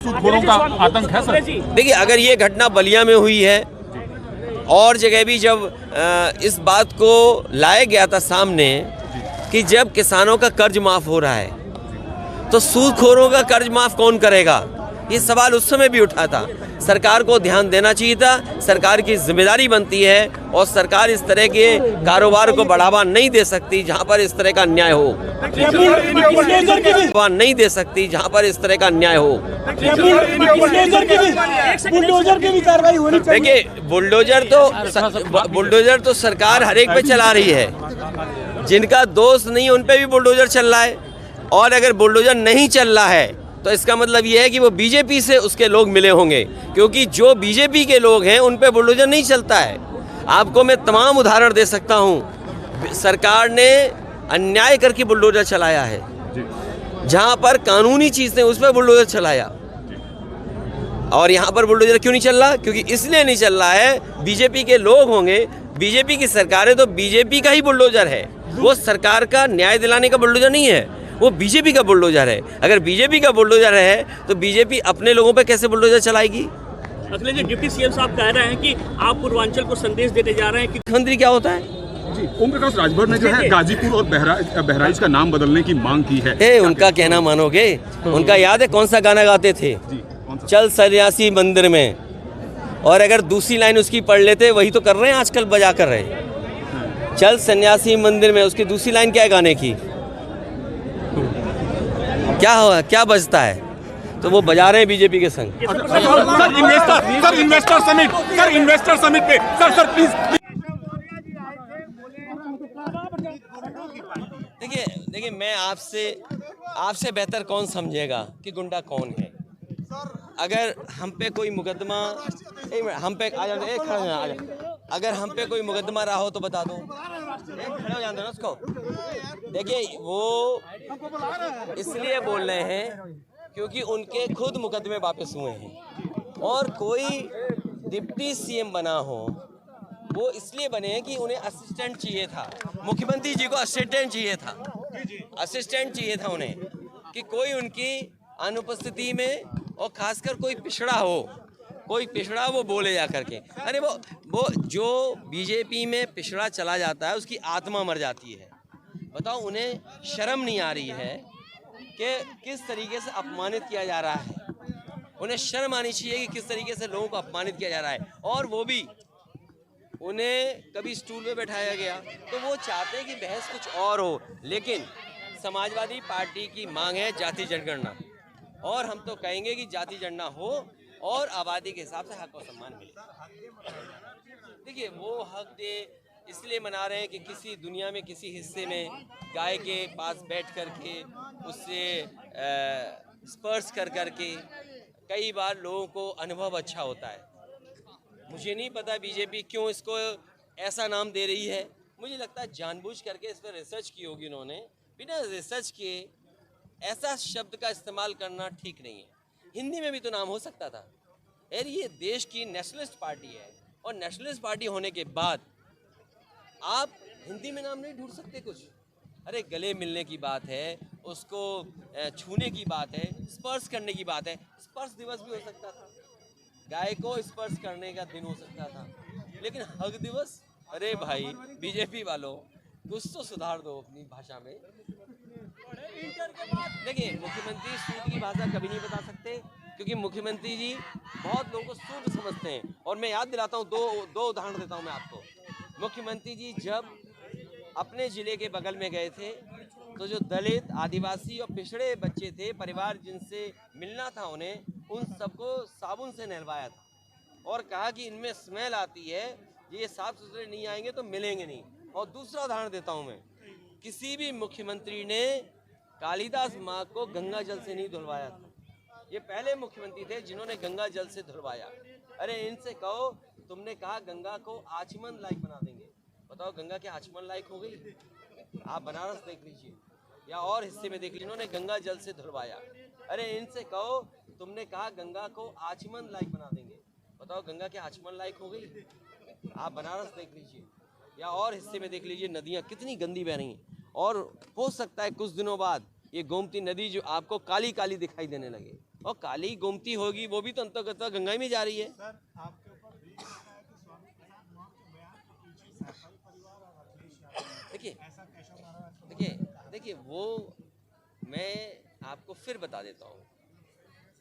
सूदखोरों का आतंक है सर। देखिए, अगर ये घटना बलिया में हुई है और जगह भी जब इस बात को लाया गया था सामने कि जब किसानों का कर्ज माफ हो रहा है तो सूदखोरों का कर्ज माफ कौन करेगा, ये सवाल उस समय भी उठा था। सरकार को ध्यान देना चाहिए था, सरकार की जिम्मेदारी बनती है और सरकार इस तरह के कारोबार को बढ़ावा नहीं दे सकती जहां पर इस तरह का अन्याय हो, नहीं दे सकती जहां पर इस तरह का अन्याय हो। देखिए, बुलडोजर तो सरकार हर एक पे चला रही है, जिनका दोस्त नहीं उन पे भी बुलडोजर चल रहा है। और अगर बुलडोजर नहीं चल रहा है तो इसका मतलब ये है कि वो बीजेपी से उसके लोग मिले होंगे, क्योंकि जो बीजेपी के लोग हैं उन पे बुलडोजर नहीं चलता है। आपको मैं तमाम उदाहरण दे सकता हूँ। सरकार ने अन्याय करके बुलडोजर चलाया है, जहाँ पर कानूनी चीज़ थी उस पर बुलडोजर चलाया, और यहाँ पर बुलडोजर क्यों नहीं चल रहा? क्योंकि इसलिए नहीं चल रहा है, बीजेपी के लोग होंगे, बीजेपी की सरकार है तो बीजेपी का ही बुलडोजर है, वो सरकार का न्याय दिलाने का बुलडोजर नहीं है, वो बीजेपी का बुलडोजर है। अगर बीजेपी का बुलडोजर है तो बीजेपी अपने लोगों पे कैसे बुलडोजर चलाएगी? अखिलेश जी, डिप्टी सीएम साहब कह रहे हैं कि आप पूर्वांचल को संदेश देते जा रहे हैं कि मुख्यमंत्री क्या होता है जी। ओम प्रकाश राजभर ने जो है गाजीपुर और बहराइच का नाम बदलने की मांग की है। उनका कहना मानोगे? उनका याद है कौन सा गाना गाते थे? चल सन्यासी मंदिर में, और अगर दूसरी लाइन उसकी पढ़ लेते, वही तो कर रहे हैं आजकल, बजा कर रहे हैं। चल सन्यासी मंदिर में, उसकी दूसरी लाइन क्या है गाने की? क्या बजता है? तो वो बजा रहे हैं बीजेपी के संग। इन्वेस्टर समिट पे सर प्लीज। देखिए, मैं आपसे बेहतर कौन समझेगा कि गुंडा कौन है। अगर हम पे कोई मुकदमा, हम पे अगर हम पे कोई मुकदमा रहा हो तो बता दो, खड़े हो जाते ना उसको। देखिए, वो इसलिए बोल रहे हैं क्योंकि उनके खुद मुकदमे वापस हुए हैं, और कोई डिप्टी सीएम बना हो वो इसलिए बने हैं कि उन्हें असिस्टेंट चाहिए था। मुख्यमंत्री जी को असिस्टेंट चाहिए था उन्हें, कि कोई उनकी अनुपस्थिति में, और खासकर कोई पिछड़ा वो बोले जा करके। अरे वो जो बीजेपी में पिछड़ा चला जाता है उसकी आत्मा मर जाती है। बताओ, उन्हें शर्म नहीं आ रही है कि किस तरीके से अपमानित किया जा रहा है। उन्हें शर्म आनी चाहिए कि किस तरीके से लोगों को अपमानित किया जा रहा है, और वो भी उन्हें कभी स्टूल पे बैठाया गया। तो वो चाहते हैं कि बहस कुछ और हो, लेकिन समाजवादी पार्टी की मांग है जाति जनगणना, और हम तो कहेंगे कि जाति जनगणना हो और आबादी के हिसाब से हक और सम्मान मिले। देखिए, वो हक डे इसलिए मना रहे हैं कि किसी दुनिया में किसी हिस्से में गाय के पास बैठ करके उससे स्पर्श कर करके कई बार लोगों को अनुभव अच्छा होता है। मुझे नहीं पता बीजेपी क्यों इसको ऐसा नाम दे रही है। मुझे लगता है जानबूझ करके इस पर रिसर्च की होगी उन्होंने। बिना रिसर्च किए ऐसा शब्द का इस्तेमाल करना ठीक नहीं है। हिंदी में भी तो नाम हो सकता था। यार, ये देश की नेशनलिस्ट पार्टी है, और नेशनलिस्ट पार्टी होने के बाद आप हिंदी में नाम नहीं ढूंढ सकते कुछ। अरे, गले मिलने की बात है, उसको छूने की बात है, स्पर्श करने की बात है। स्पर्श दिवस भी हो सकता था, गाय को स्पर्श करने का दिन हो सकता था, लेकिन हक दिवस? अरे भाई, बीजेपी वालों, कुछ तो सुधार दो अपनी भाषा में। देखिए, मुख्यमंत्री सूद की भाषा कभी नहीं बता सकते, क्योंकि मुख्यमंत्री जी बहुत लोगों को सूद समझते हैं। और मैं याद दिलाता हूँ, दो उदाहरण देता हूँ मैं आपको। मुख्यमंत्री जी जब अपने ज़िले के बगल में गए थे तो जो दलित, आदिवासी और पिछड़े बच्चे थे, परिवार जिनसे मिलना था उन्हें, उन सबको साबुन से नहलवाया था, और कहा कि इनमें स्मेल आती है, ये साफ सुथरे नहीं आएंगे तो मिलेंगे नहीं। और दूसरा उदाहरण देता हूँ मैं, किसी भी मुख्यमंत्री ने कालिदास माँ को गंगा जल से नहीं धुलवाया था। ये पहले मुख्यमंत्री थे जिन्होंने गंगा जल से धुलवाया। अरे, इनसे कहो, तुमने कहा गंगा को आचमन लायक बना देंगे, बताओ गंगा क्या आचमन लायक हो गई? आप बनारस देख लीजिए या और हिस्से में देख लीजिए, इन्होंने गंगा जल से धुलवाया। अरे, इनसे कहो, तुमने कहा गंगा को आचमन लायक बना देंगे, बताओ गंगा क्या आचमन लायक हो गई? आप बनारस देख लीजिए या और हिस्से में देख लीजिए, नदियाँ कितनी गंदी बह रही हैं। और हो सकता है कुछ दिनों बाद ये गोमती नदी जो आपको काली काली दिखाई देने लगे। और काली गोमती होगी वो भी तो अंतर्गत गंगा में जा रही है। सर आपके ऊपर भी लगता है कि स्वामी प्रसाद मौर्य के बयान के पीछे सहकारी परिवार और अखिलेश यादव देखिए ऐसा केशव महाराज को देखिए वो मैं आपको फिर बता देता हूँ,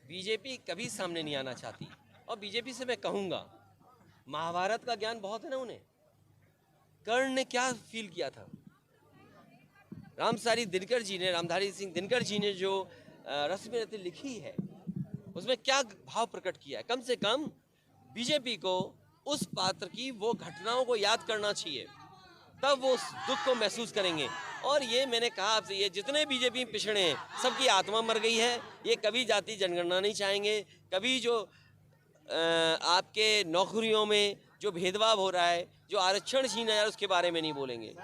बीजेपी कभी सामने नहीं आना चाहती। और बीजेपी से मैं कहूँगा, महाभारत का ज्ञान बहुत है ना उन्हें। कर्ण ने क्या फील किया था, रामधारी सिंह दिनकर जी ने जो रश्मि लिखी है उसमें क्या भाव प्रकट किया है। कम से कम बीजेपी को उस पात्र की वो घटनाओं को याद करना चाहिए, तब वो उस दुख को महसूस करेंगे। और ये मैंने कहा आपसे, ये जितने बीजेपी पिछड़े हैं सबकी आत्मा मर गई है। ये कभी जाति जनगणना नहीं चाहेंगे, कभी जो आपके नौकरियों में जो भेदभाव हो रहा है, जो आरक्षण छीना है उसके बारे में नहीं बोलेंगे।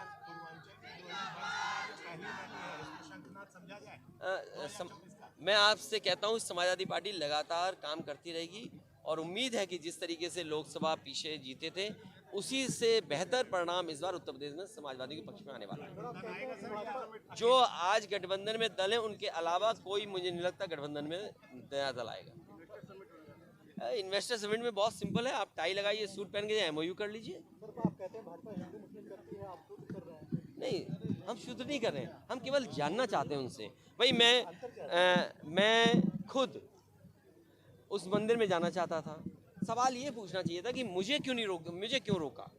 मैं आपसे कहता हूँ समाजवादी पार्टी लगातार काम करती रहेगी और उम्मीद है कि जिस तरीके से लोकसभा पीछे जीते थे उसी से बेहतर परिणाम इस बार उत्तर प्रदेश में समाजवादी के पक्ष में आने वाला है। जो आज गठबंधन में दल हैं उनके अलावा कोई मुझे नहीं लगता गठबंधन में नया दल आएगा। इन्वेस्टर समिट में बहुत सिंपल है, आप टाई लगाइए, सूट पहन के एमओयू कर लीजिए। नहीं, हम शुद्ध नहीं कर रहे हैं, हम केवल जानना चाहते हैं उनसे। भाई मैं खुद उस मंदिर में जाना चाहता था, सवाल ये पूछना चाहिए था कि मुझे क्यों रोका,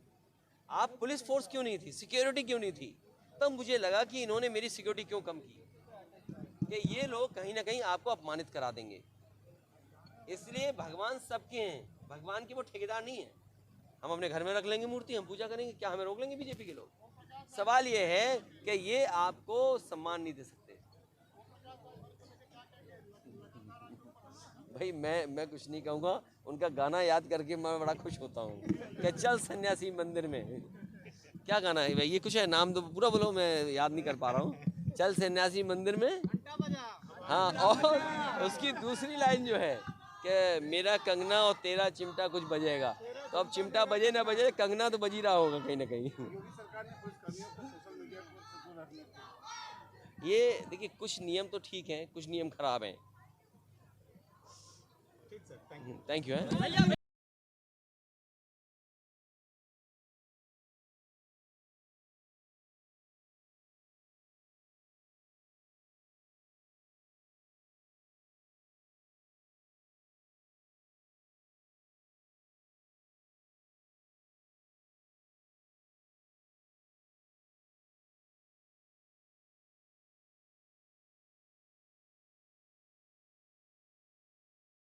आप पुलिस फोर्स क्यों नहीं थी, सिक्योरिटी क्यों नहीं थी। तब मुझे लगा कि इन्होंने मेरी सिक्योरिटी क्यों कम की, कि ये लोग कहीं ना कहीं आपको अपमानित करा देंगे। इसलिए भगवान सबके हैं, भगवान के वो ठेकेदार नहीं है। हम अपने घर में रख लेंगे मूर्ति, हम पूजा करेंगे, क्या हमें रोक लेंगे बीजेपी के लोग। सवाल ये है कि ये आपको सम्मान नहीं दे सकते। भाई मैं कुछ नहीं कहूँगा, उनका गाना याद करके मैं बड़ा खुश होता हूँ कि चल सन्यासी मंदिर में। क्या गाना है भाई, ये कुछ है, नाम तो पूरा बोलो, मैं याद नहीं कर पा रहा हूँ। चल सन्यासी मंदिर में, हाँ। और उसकी दूसरी लाइन जो है कि मेरा कंगना और तेरा चिमटा कुछ बजेगा। तो अब चिमटा बजे ना बजे, कंगना तो बजी रहा होगा कहीं ना कहीं। ये देखिए, कुछ नियम तो ठीक हैं, कुछ नियम खराब हैं। Thank you.